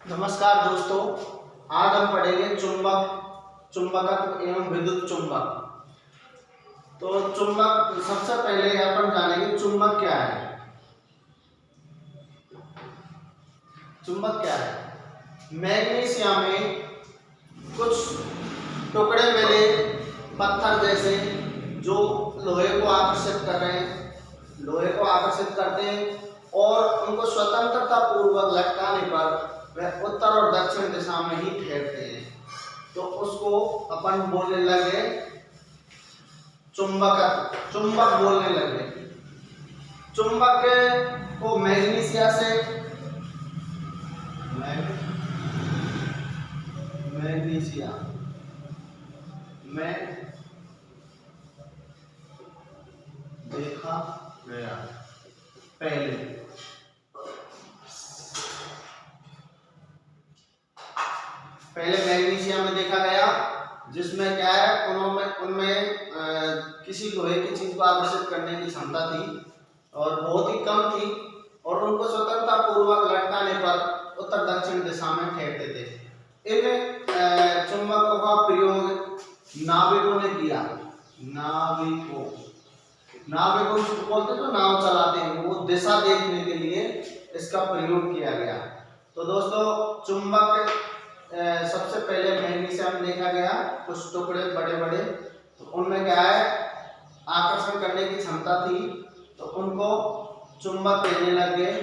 नमस्कार दोस्तों, आज हम पढ़ेंगे चुंबकत्व एवं विद्युत चुंबक। तो चुंबक सबसे पहले अपन जानेंगे चुंबक क्या है। चुंबक क्या है? मैग्नीशियम में कुछ टुकड़े मिले पत्थर जैसे जो लोहे को आकर्षित कर रहे हैं, लोहे को आकर्षित करते हैं और उनको स्वतंत्रता पूर्वक लटकाने पर वह उत्तर और दक्षिण दिशा में ही ठहरते हैं। तो उसको अपन बोलने लगे चुंबक बोलने लगे। चुंबक को मैग्नीशिया से मैग्नीशिया में देखा गया पहले मैग्नीशियम में देखा गया, जिसमें क्या है उनमें किसी लोहे की चीज को आकर्षित करने की क्षमता थी और बहुत ही कम थी और उनको स्वतंत्रता पूर्वक लटकाने पर उत्तर दक्षिण दिशा में ठहरते थे। इन चुंबकों का प्रयोग नाविकों ने किया। नाविकों को बोलते तो नाव चलाते हैं, वो दिशा देखने के लिए इसका प्रयोग किया गया। तो दोस्तों, चुंबक सबसे पहले मैग्नीशियम देखा गया, कुछ टुकड़े बड़े बड़े, तो उनमें क्या है आकर्षण करने की क्षमता थी, तो उनको चुंबक कहने लग गए।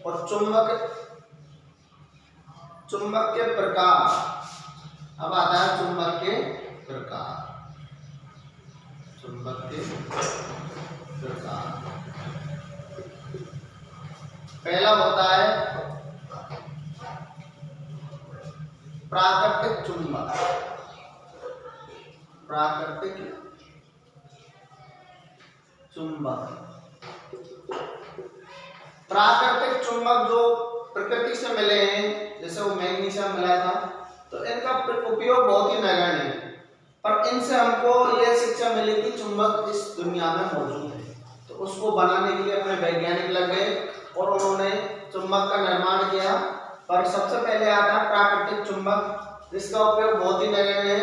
और चुंबक के प्रकार, अब आता है चुंबक के प्रकार। पहला होता है प्राकृतिक चुंबक। प्राकृतिक चुंबक जो प्रकृति से मिले हैं, जैसे वो मैग्नीशियम मिला था, तो इनका उपयोग बहुत ही नगण्य है, पर इनसे हमको यह शिक्षा मिली कि चुंबक इस दुनिया में मौजूद है। तो उसको बनाने के लिए अपने वैज्ञानिक लग गए और उन्होंने चुंबक का निर्माण किया। पर सबसे पहले आता है प्राकृतिक चुंबक, जिसका उपयोग बहुत ही नगण्य है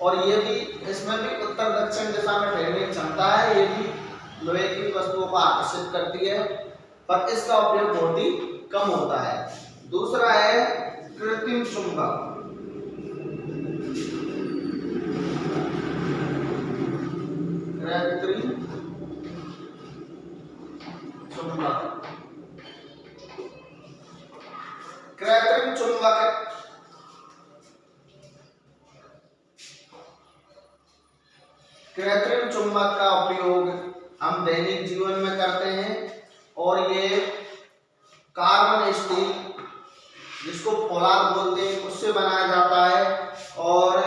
और ये भी इसमें भी उत्तर दक्षिण दिशा में ठहरने की क्षमता है। ये भी लोहे की वस्तुओं को आकर्षित करती है, पर इसका उपयोग बहुत ही कम होता है। दूसरा है कृत्रिम चुंबक। कृत्रिम चुंबक का उपयोग हम दैनिक जीवन में करते हैं और ये कार्बन स्टील, जिसको पोलाद बोलते हैं, उससे बनाया जाता है और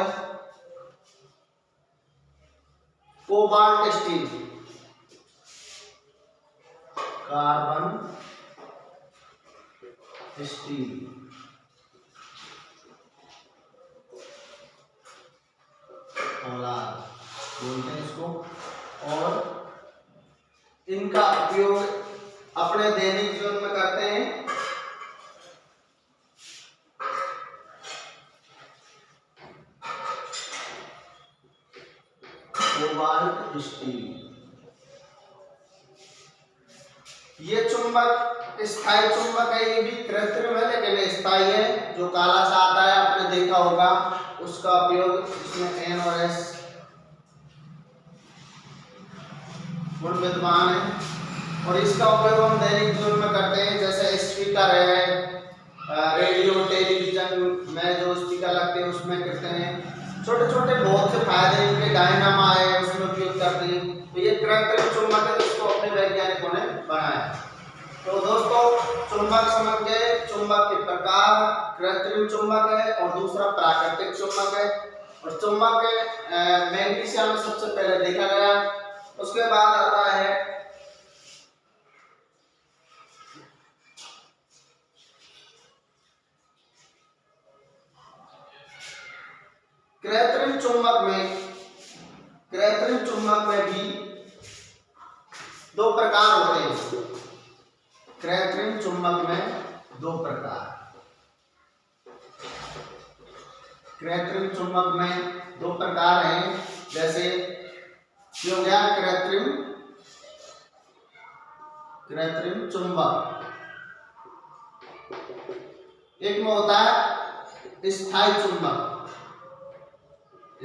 कोबाल्ट स्टील, कार्बन स्टील, पोलाद बोलते हैं इसको, और इनका उपयोग अपने दैनिक जीवन में करते हैं। कोबाल्ट स्टील, ये चुंबक स्थायी चुंबक है, ये भी कृत्रिम है लेकिन स्थायी है। जो काला सा आता है आपने देखा होगा, उसका उपयोग इसमें N और S गुण विद्यमान है और इसका उपयोग हम दैनिक जीवन में करते हैं। जैसे स्पीकर है, रेडियो टेलीविजन में जो स्पीकर लगते हैं उसमें करते हैं, छोटे छोटे बहुत से फायदे इनके, डायनामा है उसमें उपयोग करते हैं। तो ये कृत्रिम चुंबक है, इसको अपने वैज्ञानिकों ने बनाया। तो दोस्तों, चुंबक समझ गए, चुंबक के प्रकार, कृत्रिम चुंबक है और दूसरा प्राकृतिक चुंबक है। और चुंबक मैग्नीशियम में सबसे पहले देखा गया। उसके बाद आता है कृत्रिम चुंबक में भी दो प्रकार होते हैं। कृत्रिम चुंबक में दो प्रकार, कृत्रिम चुंबक में दो प्रकार हैं, जैसे ये हो गया कृत्रिम चुंबक। एक में होता है स्थायी चुंबक,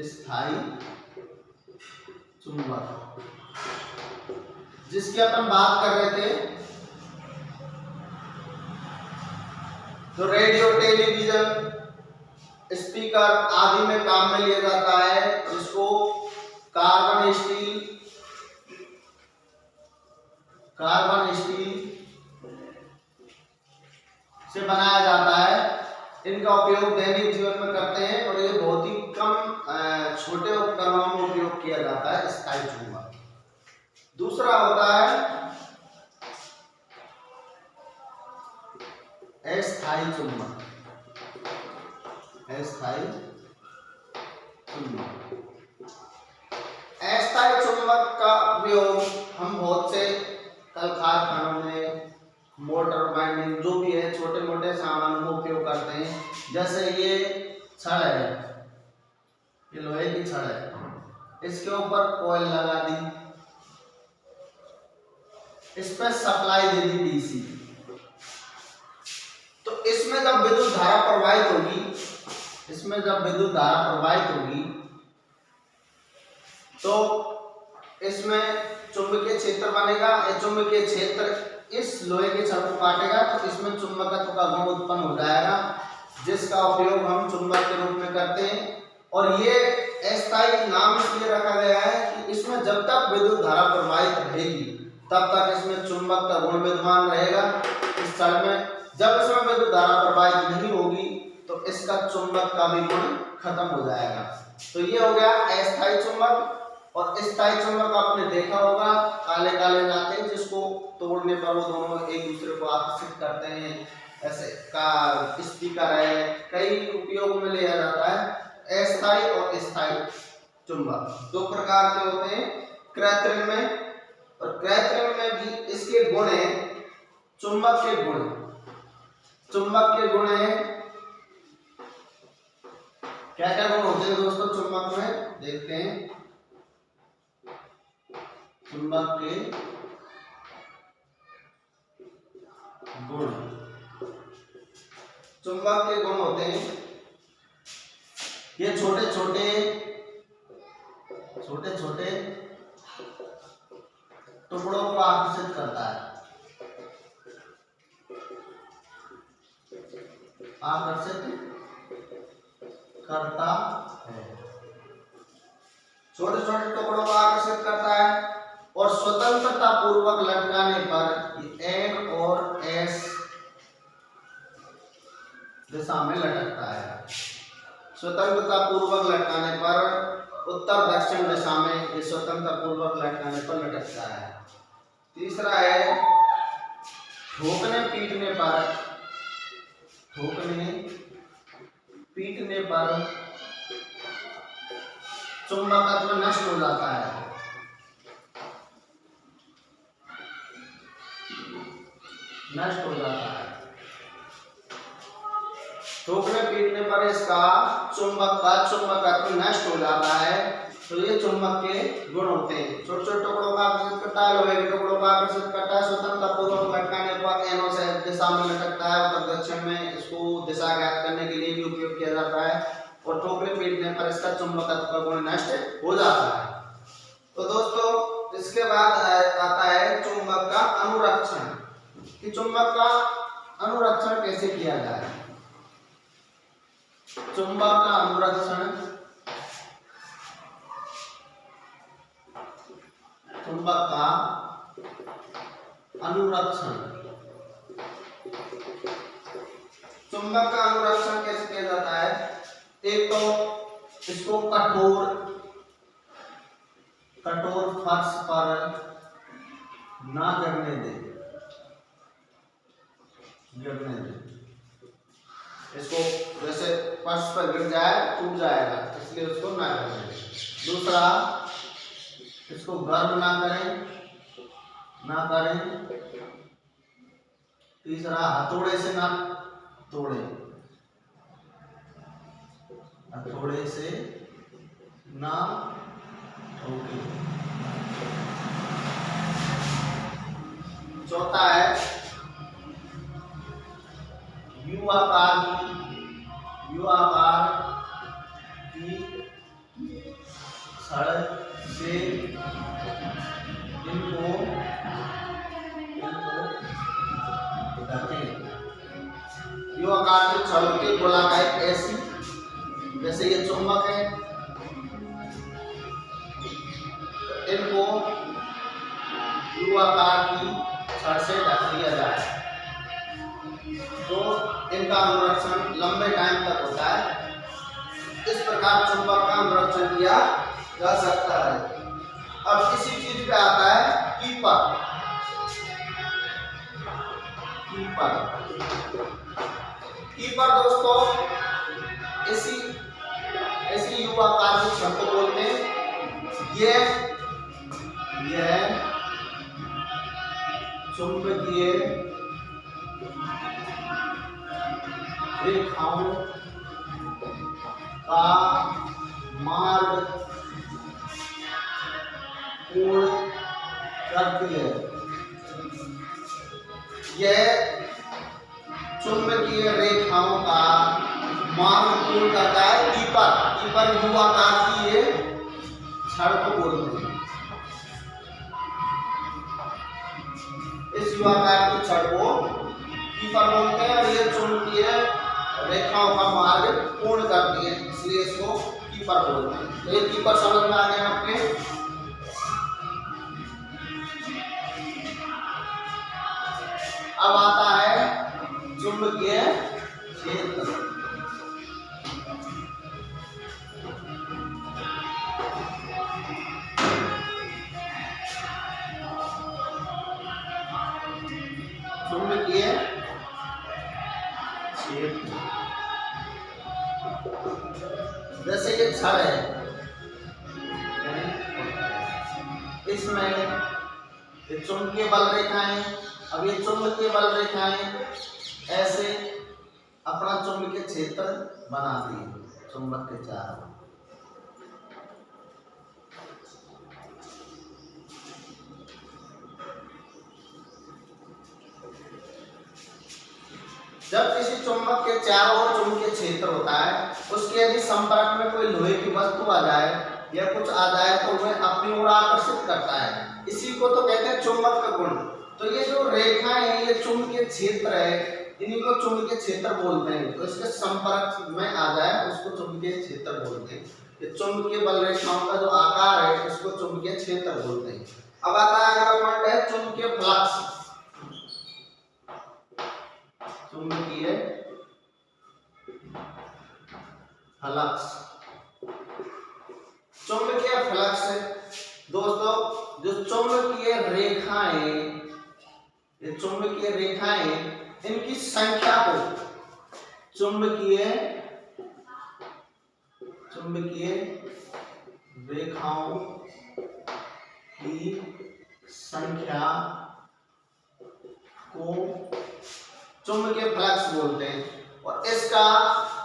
स्थायी चुंबक जिसकी अपन बात कर रहे थे, जो रेडियो, टेलीविजन, स्पीकर आदि में काम में लिया जाता है, जिसको कार्बन स्टील से बनाया जाता है। इनका उपयोग दैनिक जीवन में करते हैं और ये बहुत ही कम छोटे उपकरणों में उपयोग किया जाता है, स्थायी चुंबक। दूसरा होता है अस्थायी चुंबक। अस्थायी चुंबक का उपयोग हम बहुत से कल कारखानों में, मोटर वाइंडिंग जो भी है, छोटे मोटे सामान में उपयोग करते हैं। जैसे ये छड़ है, ये लोहे की छड़ है, इसके ऊपर कॉइल लगा दी, इस पर सप्लाई दे दी डीसी, तो इसमें जब विद्युत धारा प्रवाहित होगी, तो इसमें चुंबकीय क्षेत्र बनेगा। ये चुंबकीय क्षेत्र इस लोहे के छड़ को काटेगा तो इसमें चुंबकत्व का गुण उत्पन्न हो जाएगा, जिसका उपयोग हम चुंबक के रूप में करते हैं। और ये अस्थायी नाम इसलिए रखा गया है कि इसमें जब तक विद्युत धारा प्रवाहित रहेगी तब तक इसमें चुंबक का गुण विद्यमान रहेगा इस छड़ में। जब इसमें विद्युत धारा प्रवाहित नहीं होगी तो इसका चुंबक का भी गुण खत्म हो जाएगा। तो ये हो गया अस्थायी चुंबक। और स्थायी चुंबक आपने देखा होगा, काले काले जाते हैं, जिसको तोड़ने पर वो दोनों एक दूसरे को आकर्षित करते हैं। ऐसे का स्पीकर है, कई उपयोग में लिया जाता है। अस्थायी और स्थायी चुंबक दो प्रकार के होते हैं कृत्रिम में, और कृत्रिम में भी इसके गुण हैं, चुंबक के गुण हैं। क्या क्या गुण होते हैं दोस्तों चुंबक में, देखते हैं। चुंबक के गुण होते हैं, ये छोटे छोटे टुकड़ों को आकर्षित करता है, छोटे छोटे टुकड़ों को आकर्षित करता है और स्वतंत्रता पूर्वक लटकाने पर एन और एस दिशा में लटकता है। स्वतंत्रता पूर्वक लटकाने पर उत्तर दक्षिण दिशा में ये स्वतंत्रता पूर्वक लटकाने पर लटकता है। तीसरा है ठोकने पीटने पर चुंबकत्व नष्ट हो जाता है। ठोकने पीटने पर इसका चुंबकत्व नष्ट हो जाता है। तो ये चुंबक के गुण होते हैं। छोटे छोटे टुकड़ों को आकर्षित करता है, लोहे के टुकड़ों को आकर्षित करता है, स्वतंत्रता पूर्वक लटकाने पर एनो से दिशा में लटकता है, उत्तर दक्षिण में इसको दिशा ज्ञात करने के लिए भी उपयोग किया जाता है। और ठोकने पीटने पर इसका चुंबकत्व का गुण नष्ट हो जाता है। तो दोस्तों इसके बाद आता है चुंबक का अनुरक्षण, कि चुंबक का अनुरक्षण कैसे किया जाए। चुंबक का अनुरक्षण, चुंबक का अनुरक्षण कैसे किया जाता है। एक तो इसको कठोर फर्श पर ना गिरने दे, इसको जैसे फर्श पर गिर जाए टूट जाएगा, इसलिए उसको ना गिरने दे। दूसरा, इसको गर्म ना करें। तीसरा, हथौड़े से ना तोड़ें, हथौड़े से ना ठोके। चौथा है यू आकार की छड़ से इनको ढकें। यू आकार की छड़ के गोलाकार ऐसी, जैसे ये चुंबक है, इनको यू आकार की छड़ से ढक दिया जाए तो इनका अनुरक्षण लंबे टाइम तक होता है। इस प्रकार चुंबक का अनुरक्षण किया जा सकता है। अब इसी चीज पे आता है कीपर। कीपर दोस्तों ऐसी यू आकार की छड़ को बोलते हैं। यह चुंबकीय रेखाओं का मार्ग पूर्ण करती है। यह चुंबकीय रेखाओं का मार्ग पूर्ण करता है। कीपर यू आकार की ये छड़ को बोलते हैं। इस यू आकार की छड़ को कीपर बोलते हैं और ये चुंबकीय रेखाओं का मार्ग पूर्ण करती है, इसलिए इसको कीपर बोलते हैं। तो ये कीपर समझ में आ गया आपके। अब आता है चुंबकीय क्षेत्र। चुंबकीय क्षेत्र जैसे ये छड़ है, इसमें ये चुंबकीय बल रेखाएं, अब ये चुंबकीय बल रेखाएं ऐसे अपना चुंबकीय क्षेत्र बनाती है चुंबक के चारों। जब किसी चुंबक के चारों ओर चुंबकीय क्षेत्र होता है, उसके यदि संपर्क में कोई लोहे की वस्तु आ जाए या कुछ आ जाए तो वह अपनी ओर आकर्षित करता है। इसी को तो कहते हैं चुंबक का गुण। तो ये जो रेखाएं हैं, ये चुंबकीय क्षेत्र है, इन्हीं को चुंबकीय क्षेत्र बोलते हैं। तो इसके संपर्क में आ जाए उसको चुंबकीय क्षेत्र बोलते हैं। ये चुंबकीय बल रेखाओं का जो आकार है इसको चुंबकीय क्षेत्र बोलते हैं। अब आता है अगला पॉइंट है चुंबकीय फ्लक्स। चुंबकीय फ्लक्स। चुंबकीय फ्लक्स दोस्तों जो चुंबकीय रेखाएं, ये चुंबकीय रेखाएं इनकी संख्या को चुंबकीय रेखाओं की संख्या को चुंबकीय फ्लक्स बोलते हैं। और इसका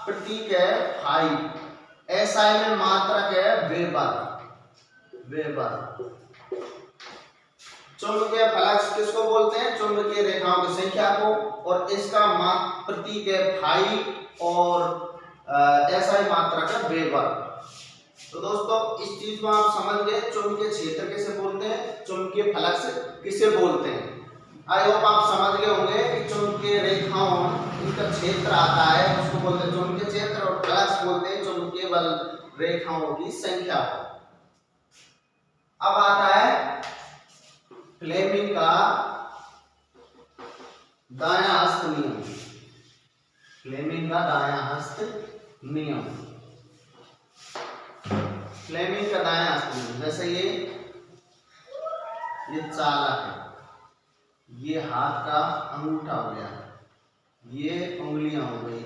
प्रतीक है फाई। एसआई में मात्रक है वेबर। चुंबकीय फ्लक्स किसको बोलते हैं? चुंबकीय रेखाओं की संख्या को। और इसका प्रतीक है फाई और एसआई मात्रक है वेबर। तो दोस्तों इस चीज को आप समझ गए, चुंबकीय क्षेत्र किसे बोलते हैं, चुंबकीय फ्लक्स किसे बोलते हैं। आई होप आप समझ गए होंगे कि चुंबकीय रेखाओं इनका क्षेत्र आता है उसको बोलते हैं चुंबकीय क्षेत्र, और फ्लक्स बोलते हैं चुंबकीय बल रेखाओं की संख्या। अब आता है फ्लेमिंग का दायां हस्त नियम। फ्लेमिंग का दायां हस्त नियम। फ्लेमिंग का दायां हस्त नियम, जैसे ये चालक है, ये हाथ का अंगूठा हो गया, ये उंगलियां हो गई,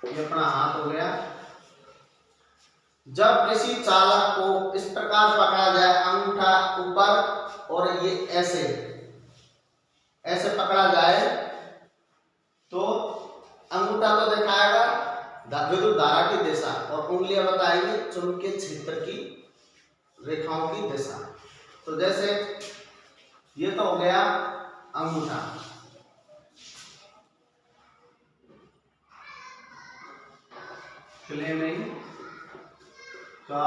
ये अपना हाथ हो गया। जब किसी चालक को इस प्रकार पकड़ा जाए, अंगूठा ऊपर और ये ऐसे पकड़ा जाए, तो अंगूठा तो विद्युत धारा की दिशा, और उंगलियां बताएगी चुंबकीय क्षेत्र की रेखाओं की दिशा। तो जैसे ये तो हो गया अंगूठा, फ्लेमिंग का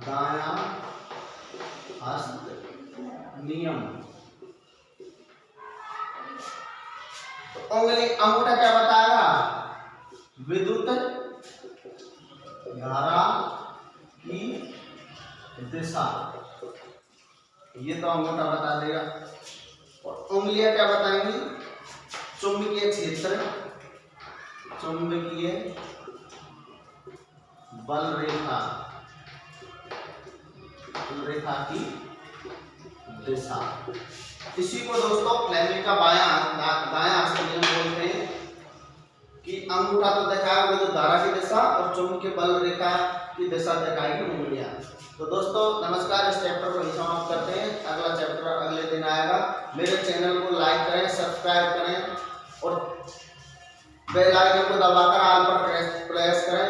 दायां हस्त नियम। तो उंगली अंगूठा क्या बताएगा? विद्युत धारा की दिशा, ये तो अंगूठा बता देगा। और उंगलियां क्या बताएंगी? चुंबकीय क्षेत्र, चुंबकीय बल रेखा, रेखा की दिशा। इसी को दोस्तों फ्लेमिंग का दायां हस्त नियम बोलते हैं कि अंगूठा तो दिखाएगा विद्युत धारा की दिशा और चुंबकीय बल रेखा की दिशा दिखाएगी उंगलियां। तो दोस्तों नमस्कार, इस चैप्टर को समाप्त करते हैं। अगला चैप्टर अगले दिन आएगा। मेरे चैनल को लाइक करें, सब्सक्राइब करें और बेल आइकन को दबाकर ऑल पर प्रेस करें